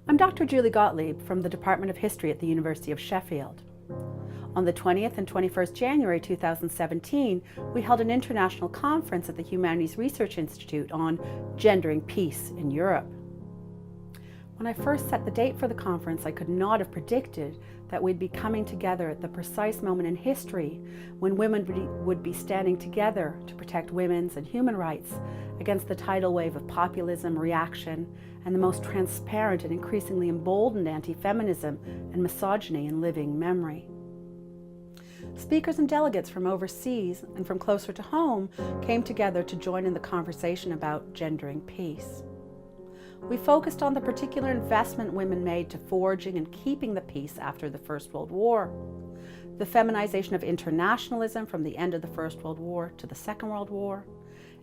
I'm Dr. Julie Gottlieb from the Department of History at the University of Sheffield. On the 20th and 21st January 2017, we held an international conference at the Humanities Research Institute on gendering peace in Europe. When I first set the date for the conference, I could not have predicted that we'd be coming together at the precise moment in history when women would be standing together to protect women's and human rights against the tidal wave of populism, reaction, and the most transparent and increasingly emboldened anti-feminism and misogyny in living memory. Speakers and delegates from overseas and from closer to home came together to join in the conversation about gendering peace. We focused on the particular investment women made to forging and keeping the peace after the First World War, the feminization of internationalism from the end of the First World War to the Second World War,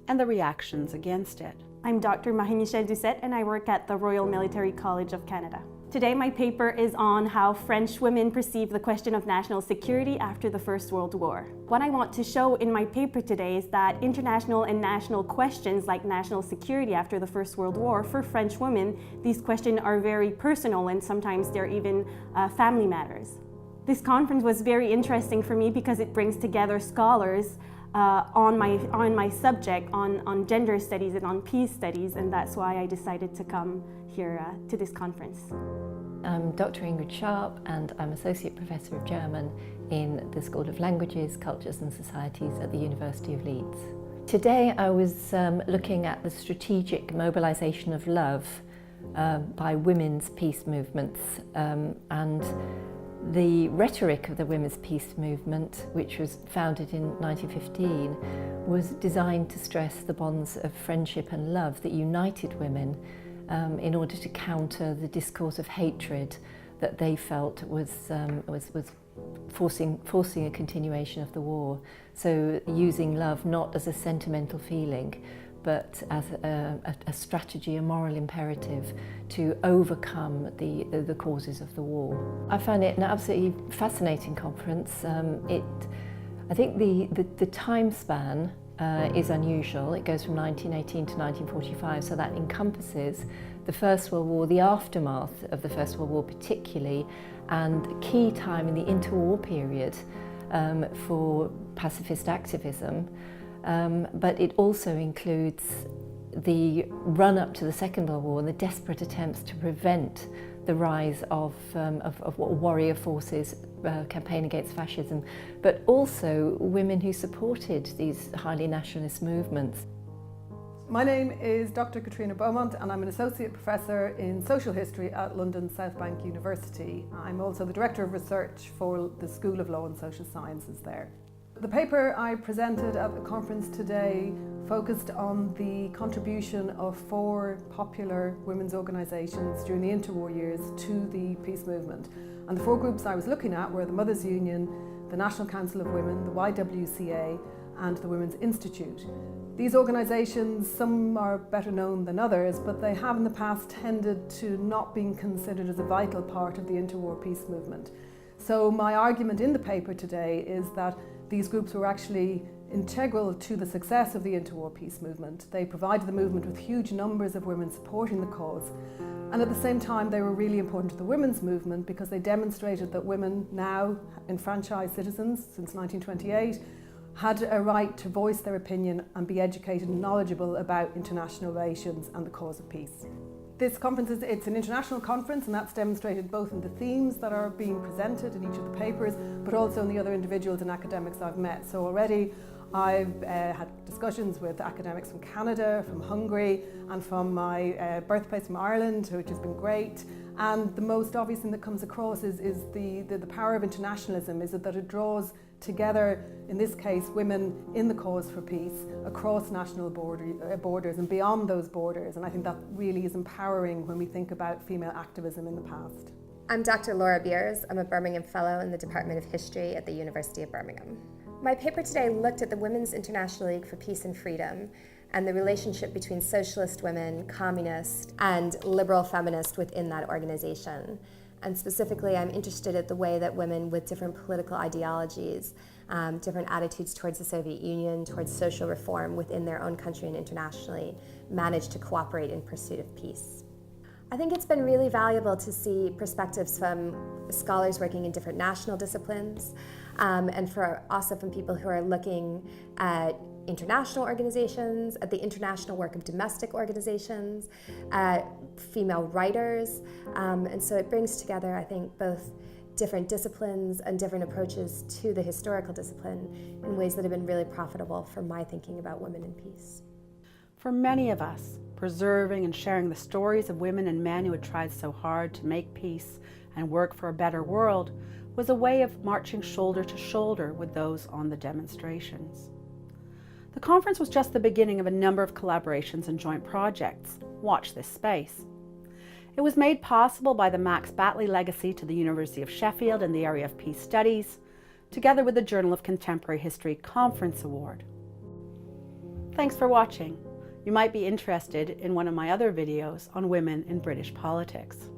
and the reactions against it. I'm Dr. Marie-Michelle Doucette and I work at the Royal Military College of Canada. Today my paper is on how French women perceive the question of national security after the First World War. What I want to show in my paper today is that international and national questions like national security after the First World War, for French women, these questions are very personal and sometimes they're even family matters. This conference was very interesting for me because it brings together scholars on my subject, on gender studies and on peace studies, and that's why I decided to come here to this conference. I'm Dr. Ingrid Sharp and I'm Associate Professor of German in the School of Languages, Cultures and Societies at the University of Leeds. Today I was looking at the strategic mobilisation of love by women's peace movements and the rhetoric of the women's peace movement, which was founded in 1915, was designed to stress the bonds of friendship and love that united women in order to counter the discourse of hatred that they felt was forcing a continuation of the war. So using love not as a sentimental feeling, but as a strategy, a moral imperative to overcome the causes of the war. I found it an absolutely fascinating conference. I think the time span is unusual. It goes from 1918 to 1945, so that encompasses the First World War, the aftermath of the First World War particularly, and key time in the interwar period for pacifist activism. But it also includes the run-up to the Second World War and the desperate attempts to prevent the rise of warrior forces campaign against fascism, but also women who supported these highly nationalist movements. My name is Dr. Katrina Beaumont and I'm an Associate Professor in Social History at London South Bank University. I'm also the Director of Research for the School of Law and Social Sciences there. The paper I presented at the conference today focused on the contribution of 4 popular women's organisations during the interwar years to the peace movement. And the 4 groups I was looking at were the Mothers' Union, the National Council of Women, the YWCA and the Women's Institute. These organisations, some are better known than others, but they have in the past tended to not being considered as a vital part of the interwar peace movement. So my argument in the paper today is that these groups were actually integral to the success of the interwar peace movement. They provided the movement with huge numbers of women supporting the cause. And at the same time, they were really important to the women's movement because they demonstrated that women, now enfranchised citizens since 1928, had a right to voice their opinion and be educated and knowledgeable about international relations and the cause of peace. This conference it's an international conference, and that's demonstrated both in the themes that are being presented in each of the papers, but also in the other individuals and academics I've met. So already I've had discussions with academics from Canada, from Hungary, and from my birthplace from Ireland, which has been great. And the most obvious thing that comes across is the power of internationalism, is that it draws together, in this case, women in the cause for peace across national borders and beyond those borders. And I think that really is empowering when we think about female activism in the past. I'm Dr. Laura Beers. I'm a Birmingham Fellow in the Department of History at the University of Birmingham. My paper today looked at the Women's International League for Peace and Freedom and the relationship between socialist women, communist, and liberal feminists within that organization. And specifically, I'm interested in the way that women with different political ideologies, different attitudes towards the Soviet Union, towards social reform within their own country and internationally, manage to cooperate in pursuit of peace. I think it's been really valuable to see perspectives from scholars working in different national disciplines, and also from people who are looking at international organizations, at the international work of domestic organizations, female writers, and so it brings together, I think, both different disciplines and different approaches to the historical discipline in ways that have been really profitable for my thinking about women in peace. For many of us, preserving and sharing the stories of women and men who had tried so hard to make peace and work for a better world was a way of marching shoulder to shoulder with those on the demonstrations. The conference was just the beginning of a number of collaborations and joint projects. Watch this space. It was made possible by the Max Batley legacy to the University of Sheffield in the area of peace studies, together with the Journal of Contemporary History Conference Award. Thanks for watching. You might be interested in one of my other videos on women in British politics.